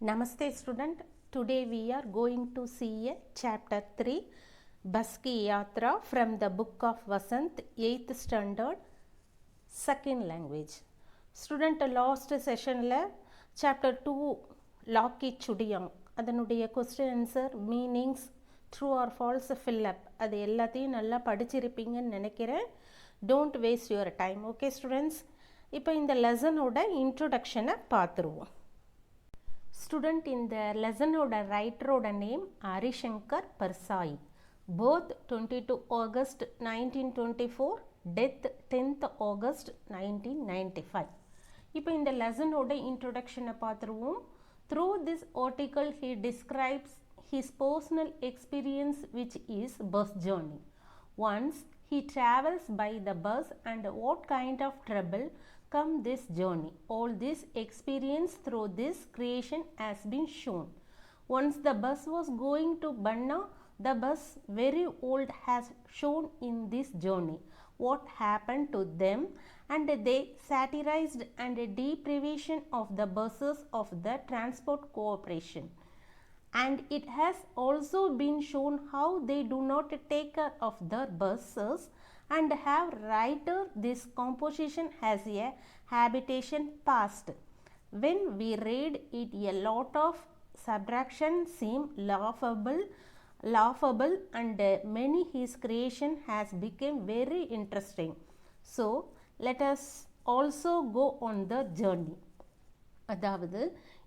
Namaste student. Today we are going to see a chapter 3 Bus Ki Yatra from the book of Vasant 8th standard second language. Student last session la chapter 2 Loki Chudiyam அதனுடைய question answer meanings true or false fill up அது எல்லாத்தையும் நல்லா படிச்சிருப்பீங்கன்னு நினைக்கிறேன். Don't waste your time. Okay students. இப்போ இந்த லெசனோட இன்ட்ரோடக்ஷனை பார்த்துருவோம். Student in the lesson oda writer oda name Arishankar Persai. Birth 22 August 1924, death 10th August 1995. இப்போ இந்த lesson oda introduction பார்த்துருவோம். Through this article he describes his personal experience which is bus journey. Once he travels by the bus and what kind of trouble come this journey. All this experience through this creation has been shown. Once the bus was going to Banna, the bus very old has shown in this journey what happened to them, and they satirized and deprivation of the buses of the transport corporation. And it has also been shown how they do not take care of their buses and have writer this composition has a habitation past. When we read it, a lot of subtraction seem laughable and many his creation has become very interesting. So let us also go on the journey. அதாவது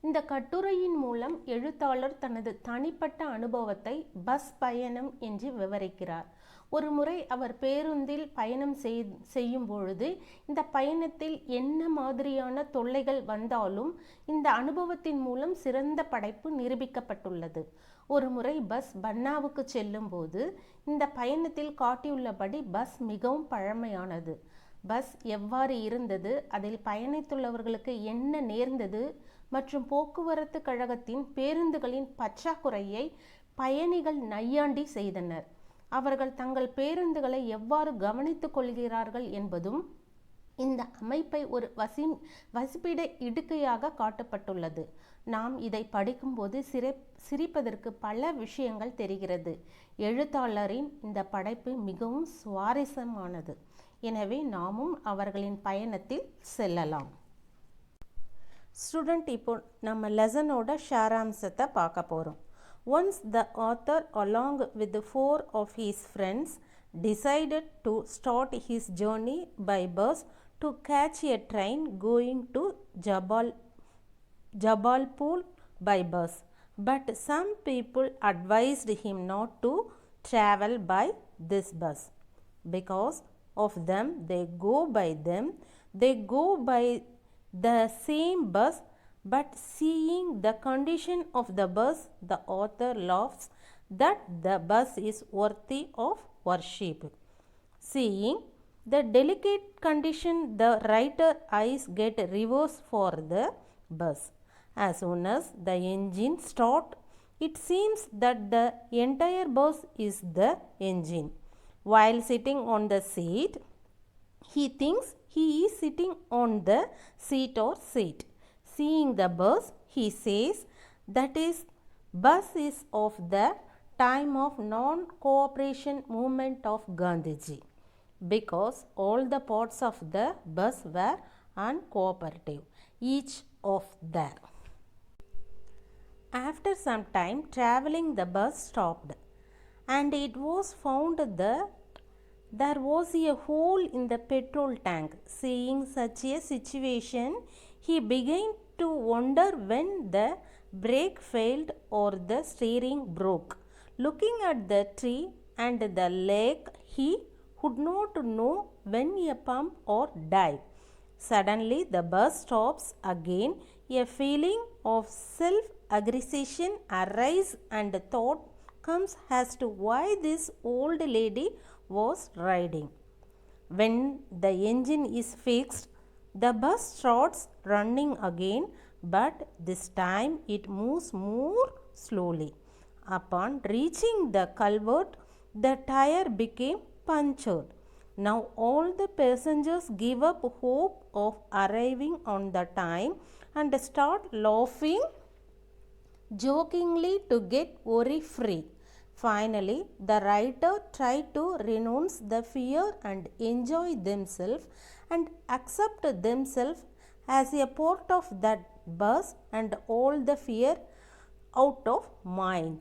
இந்த கட்டுரையின் மூலம் எழுத்தாளர் தனது தனிப்பட்ட அனுபவத்தை bus பயணம் என்று விவரிக்கிறார். ஒரு முறை அவர் பேருந்தில் பயணம் செய்யும் பொழுது இந்த பயணத்தில் என்ன மாதிரியான தொல்லைகள் வந்தாலும் இந்த அனுபவத்தின் மூலம் சிறந்த படைப்பு நிரூபிக்கப்பட்டுள்ளது. ஒரு முறை பஸ் பன்னாவுக்கு செல்லும் போது இந்த பயணத்தில் காட்டியுள்ளபடி பஸ் மிகவும் பழமையானது. பஸ் எவ்வாறு இருந்தது, அதில் பயணித்துள்ளவர்களுக்கு என்ன நேர்ந்தது மற்றும் போக்குவரத்து கழகத்தின் பேருந்துகளின் பற்றாக்குறையை பயணிகள் நையாண்டி செய்தனர். அவர்கள் தங்கள் பேருந்துகளை எவ்வாறு கவனித்துக் கொள்கிறார்கள் என்பதும் இந்த அமைப்பை ஒரு வசிப்பிட இடுக்கையாக காட்டப்பட்டுள்ளது. நாம் இதை படிக்கும்போது சிரிப்பதற்கு பல விஷயங்கள் தெரிகிறது. எழுத்தாளரின் இந்த படைப்பு மிகவும் சுவாரஸ்யமானது. எனவே நாமும் அவர்களின் பயணத்தில் செல்லலாம். ஸ்டூடெண்ட், இப்போ நம்ம லெசனோட சாராம்சத்தை பார்க்க போகிறோம். Once the author along with 4 of his friends decided to start his journey by bus to catch a train going to Jabalpur by bus. But some people advised him not to travel by this bus. Because of them, they go by the same bus. But seeing the condition of the bus, the author laughs that the bus is worthy of worship. Seeing the delicate condition, the writer eyes get reverse for the bus. As soon as the engine starts, it seems that the entire bus is the engine. While sitting on the seat, he thinks he is sitting on the seat or seat. Seeing the bus, he says that is bus is of the time of non-cooperation movement of Gandhiji, because all the parts of the bus were uncooperative, each of there. After some time travelling, the bus stopped, and it was found that there was a hole in the petrol tank. Seeing such a situation, he began to wonder when the brake failed or the steering broke. Looking at the tree and the lake, he would not know when a pump or dive. Suddenly the bus stops again. A feeling of self-aggression arises and thought comes as to why this old lady was riding. When the engine is fixed, the bus starts running again, but this time it moves more slowly. Upon reaching the culvert, the tire became punctured. Now all the passengers give up hope of arriving on the time and start laughing jokingly to get worry free. Finally, the writer tried to renounce the fear and enjoy themselves and accept themselves as a part of that bus and all the fear out of mind.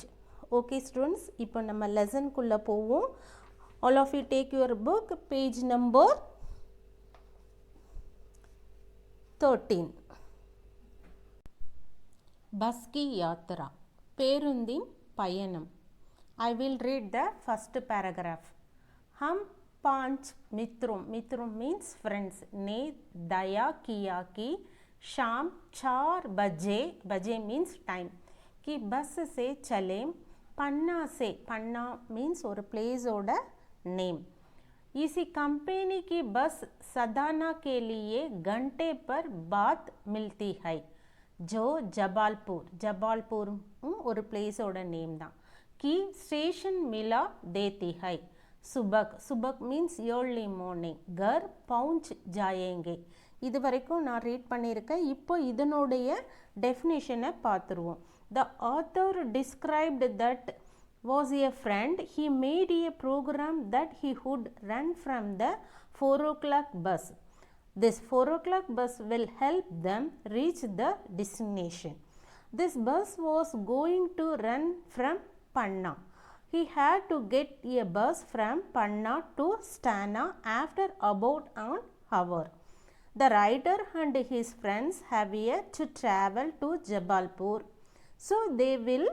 Okay students, இப்போ நம்ம lesson குள்ள போவோம். All of you take your book, page number 13. Bus கி யாத்ரா, பேருந்தின் பயணம். I will read the first paragraph. हम 5 मित्रों means friends ने दया किया कि शाम 4 बजे means time कि बस से चले पन्ना से, पन्ना means और place ओड़ा name. इसी कंपनी की बस सदाना के लिए घंटे पर बाद मिलती है जो जबालपुर ஒரு பிளேஸோட நேம் தான். कि स्टेशन मिला देती है सुबह मीन्स ஏர்லி மார்னிங் घर पहुंच जाएंगे. இது வரைக்கும் நான் ரீட் பண்ணியிருக்கேன். இப்போ இதனுடைய டெஃபினிஷனை பார்த்துருவோம். The author described that was a friend. He made a program that he would run from the 4 o'clock bus. This 4 o'clock bus will help them reach the destination. This bus was going to run from Panna. He had to get a bus from Panna to Stana after about an hour. The writer and his friends have yet to travel to Jabalpur, so they will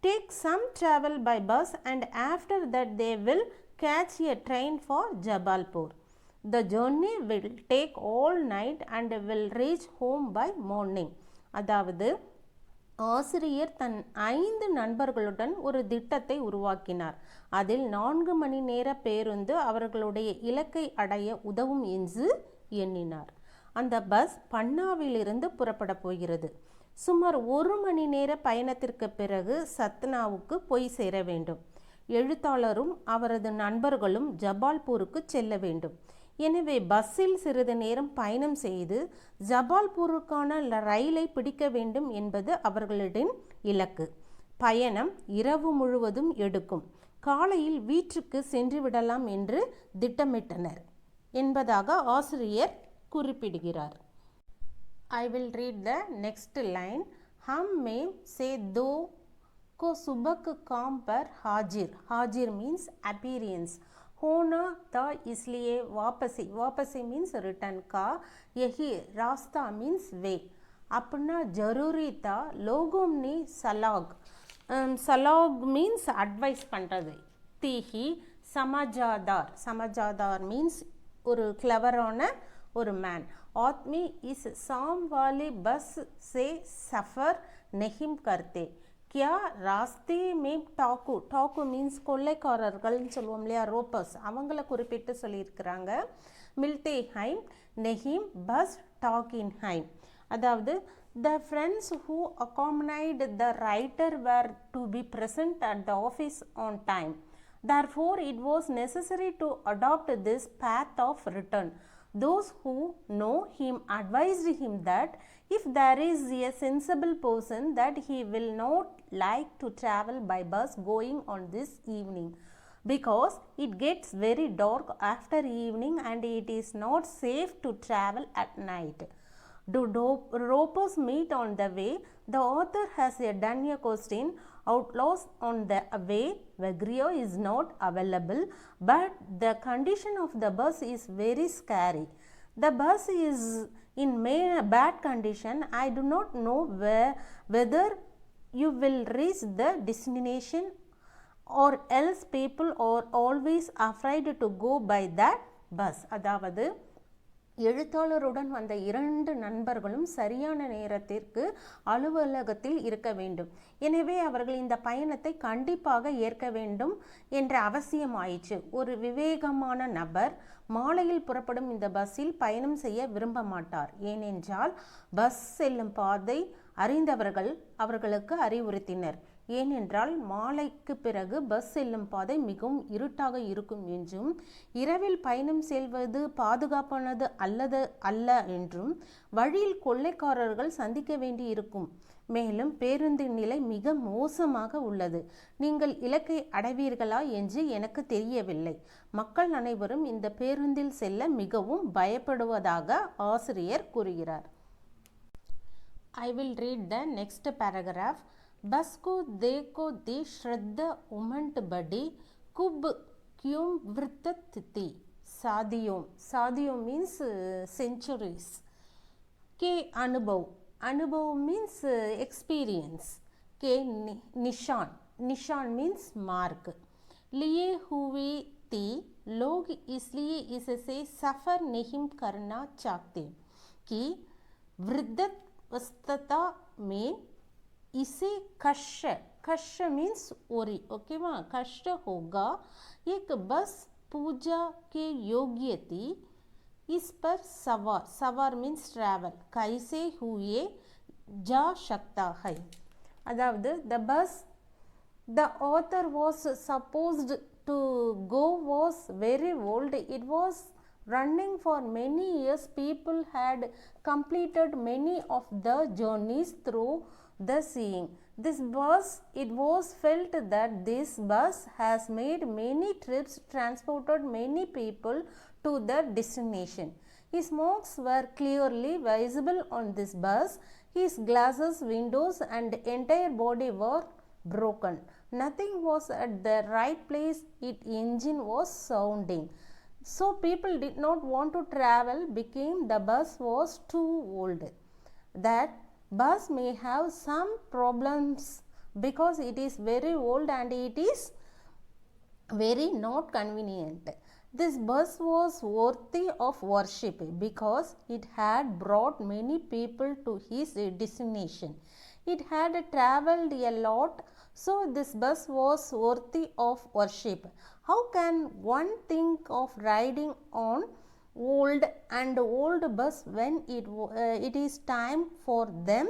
take some travel by bus and after that they will catch a train for Jabalpur. The journey will take all night and will reach home by morning. அதாவது ஆசிரியர் தன் 5 நண்பர்களுடன் ஒரு திட்டத்தை உருவாக்கினார். அதில் 4 மணி நேர பேருந்து அவர்களுடைய இலக்கை அடைய உதவும் என்று எண்ணினார். அந்த பஸ் பன்னாவிலிருந்து புறப்பட போகிறது. சுமார் 1 மணி நேர பயணத்திற்கு பிறகு சத்னாவுக்கு போய் சேர வேண்டும். எழுத்தாளரும் அவரது நண்பர்களும் ஜபால்பூருக்கு செல்ல வேண்டும். எனவே பஸ்ஸில் சிறிது நேரம் பயணம் செய்து ஜபால்பூருக்கான ரயிலை பிடிக்க வேண்டும் என்பது அவர்களின் இலக்கு. பயணம் இரவு முழுவதும் எடுக்கும். காலையில் வீட்டுக்கு சென்று விடலாம் என்று திட்டமிட்டனர் என்பதாக ஆசிரியர் குறிப்பிடுகிறார். I will read the next line. हम में से 2 को सुबह काम पर हाजिर means appearance होना था, इसलिए वापसी मीन्स रिटर्न का यही रास्ता मीन्स वे अपना जरूरी था. लोगों ने सलाग मीन्स एडवाइस பண்ணுறது. தீஹி சமாஜாதார் மீன்ஸ் ஒரு கிளவரான ஒரு மேன். आदमी इस शाम वाली बस से सफ़र नहीं करते. क्या रास्ते में டாக்கு மீன்ஸ் கொள்ளைக்காரர்கள்னு சொல்லுவோம் இல்லையா, ரோப்பர்ஸ், அவங்கள குறிப்பிட்டு சொல்லியிருக்கிறாங்க. மில்தே ஹைம் நெஹிம் பஸ் டாக்கின் ஹைம். அதாவது the friends who accompanied the writer were to be present at the office on time. Therefore, it was necessary to adopt this path of return. Those who know him advised him that if there is a sensible person that he will not like to travel by bus going on this evening because it gets very dark after evening and it is not safe to travel at night. Do ropers meet on the way? The author has done a question. Outlaws on the way. Vagrio is not available, but the condition of the bus is very scary. The bus is in bad condition. I do not know whether you will reach the destination or else people are always afraid to go by that bus. அதாவது எழுத்தாளருடன் வந்த 2 நண்பர்களும் சரியான நேரத்திற்கு அலுவலகத்தில் இருக்க வேண்டும். எனவே அவர்கள் இந்த பயணத்தை கண்டிப்பாக ஏற்க வேண்டும் என்ற அவசியம் ஆயிற்று. ஒரு விவேகமான நபர் மாலையில் புறப்படும் இந்த பஸ்ஸில் பயணம் செய்ய விரும்ப மாட்டார். ஏனென்றால் பஸ் செல்லும் பாதை அறிந்தவர்கள் அவர்களுக்கு அறிவுறுத்தினர். ஏனென்றால் மாலைக்கு பிறகு பஸ் செல்லும் பாதை மிகவும் இருட்டாக இருக்கும் என்றும் இரவில் பயணம் செல்வது பாதுகாப்பானது அல்ல என்றும் வழியில் கொள்ளைக்காரர்கள் சந்திக்க வேண்டி இருக்கும். மேலும் பேருந்தின் நிலை மிக மோசமாக உள்ளது. நீங்கள் இலக்கை அடைவீர்களா என்று எனக்கு தெரியவில்லை. மக்கள் அனைவரும் இந்த பேருந்தில் செல்ல மிகவும் பயப்படுவதாக ஆசிரியர் கூறுகிறார். I will read the next paragraph. बस को देखो दी श्रद्धा उमंट बड़ी कुब क्यों वृत्तति सादियों means centuries के अनुभव means experience के निशान means mark लिए हुई थी लोग इसलिए इससे सफ़र नहीं करना चाहते कि वृद्धावस्था में इसे कष्ट मीन्स ओरी ओकेवा कष्ट होगा. एक बस पूजा के योग्य थी. इस पर सवार मीन्स ट्रैवल कैसे हुए जा सकता है. अदावदु the author was supposed to go was very old. It was running for many years. People had completed many of the journeys through the seeing. It was felt that this bus has made many trips, transported many people to their destination. His marks were clearly visible on this bus. His glasses, windows and entire body were broken. Nothing was at the right place. Its engine was sounding. So people did not want to travel because the bus was too old. That bus may have some problems because it is very old and it is very not convenient. This bus was worthy of worship because it had brought many people to his destination. It had traveled a lot, so this bus was worthy of worship. How can one think of riding on old bus when it is time for them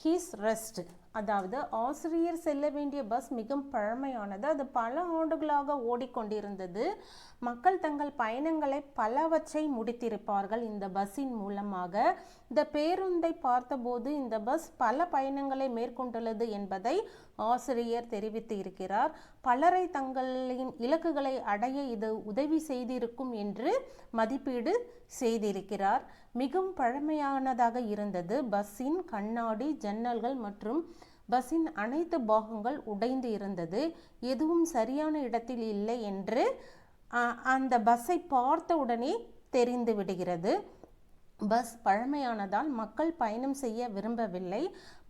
his rest. அதாவது ஆசிரியர் செல்ல வேண்டிய bus மிகவும் பழமையானது. அது பல ஆண்டுகளாக ஓடிக்கொண்டிருந்தது. மக்கள் தங்கள் பயணங்களை பலவற்றை முடித்திருப்பார்கள் இந்த பஸ்ஸின் மூலமாக. இந்த பேருந்தை பார்த்தபோது இந்த பஸ் பல பயணங்களை மேற்கொண்டுள்ளது என்பதை ஆசிரியர் தெரிவித்து இருக்கிறார். பலரை தங்களின் இலக்குகளை அடைய இது உதவி செய்திருக்கும் என்று மதிப்பீடு செய்திருக்கிறார். மிகவும் பழமையானதாக இருந்தது. பஸ்ஸின் கண்ணாடி, ஜன்னல்கள் மற்றும் பஸ்ஸின் அனைத்து பாகங்கள் உடைந்து இருந்தது. எதுவும் சரியான இடத்தில் இல்லை என்று அந்த பஸ்ஸை பார்த்த உடனே தெரிந்து விடுகிறது. பஸ் பழமையானதால் மக்கள் பயணம் செய்ய விரும்பவில்லை.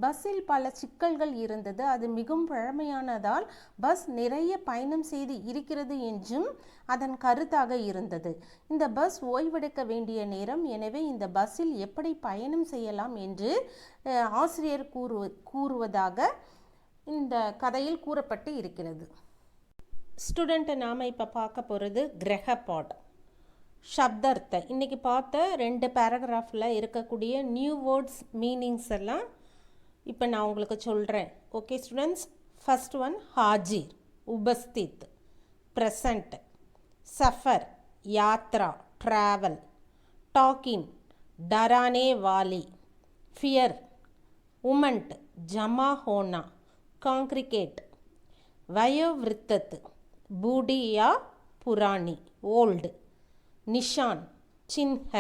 பஸ்ஸில் பல சிக்கல்கள் இருந்தது. அது மிகவும் பழமையானதால் பஸ் நிறைய பயணம் செய்து இருக்கிறது என்றும் அதன் கருத்தாக இருந்தது. இந்த பஸ் ஓய்வெடுக்க வேண்டிய நேரம். எனவே இந்த பஸ்ஸில் எப்படி பயணம் செய்யலாம் என்று ஆசிரியர் கூறுவதாக இந்த கதையில் கூறப்பட்டு இருக்கிறது. ஸ்டூடெண்ட்டை நாம் இப்போ பார்க்க போகிறது கிரகபாட் சப்தார்த்த. இன்றைக்கி பார்த்த 2 பேராகிராஃபில் இருக்கக்கூடிய நியூ வேர்ட்ஸ் மீனிங்ஸ் எல்லாம் இப்போ நான் உங்களுக்கு சொல்கிறேன். ஓகே ஸ்டூடெண்ட்ஸ், ஃபர்ஸ்ட் ஒன் ஹாஜிர் உபஸ்தித், ப்ரெசண்ட், சஃபர் யாத்ரா ட்ராவல், டாக்கின் डराने वाली, फियर उमंट जमा होना, कॉन्क्रिकेट, वयोवृत्त बूढ़ी या पुरानी ओल्ड, निशान चिन्ह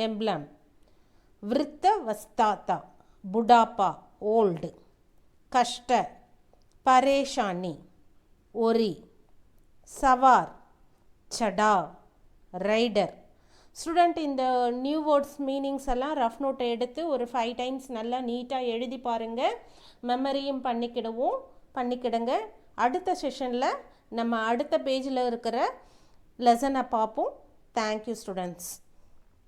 एम्बलम, वृत्तावस्था बुढ़ापा ओल्ड, कष्ट परेशानी ओरी, सवार चढ़ाव ரைடர். ஸ்டூடெண்ட் இந்த நியூ வேர்ட்ஸ் மீனிங்ஸ் எல்லாம் ரஃப் நோட்டை எடுத்து ஒரு 5 டைம்ஸ் நல்லா நீட்டாக எழுதி பாருங்கள். மெமரியும் பண்ணிக்கிடுங்க. அடுத்த செஷனில் நம்ம அடுத்த பேஜில் இருக்கிற லெசனை பார்ப்போம். Thank you students.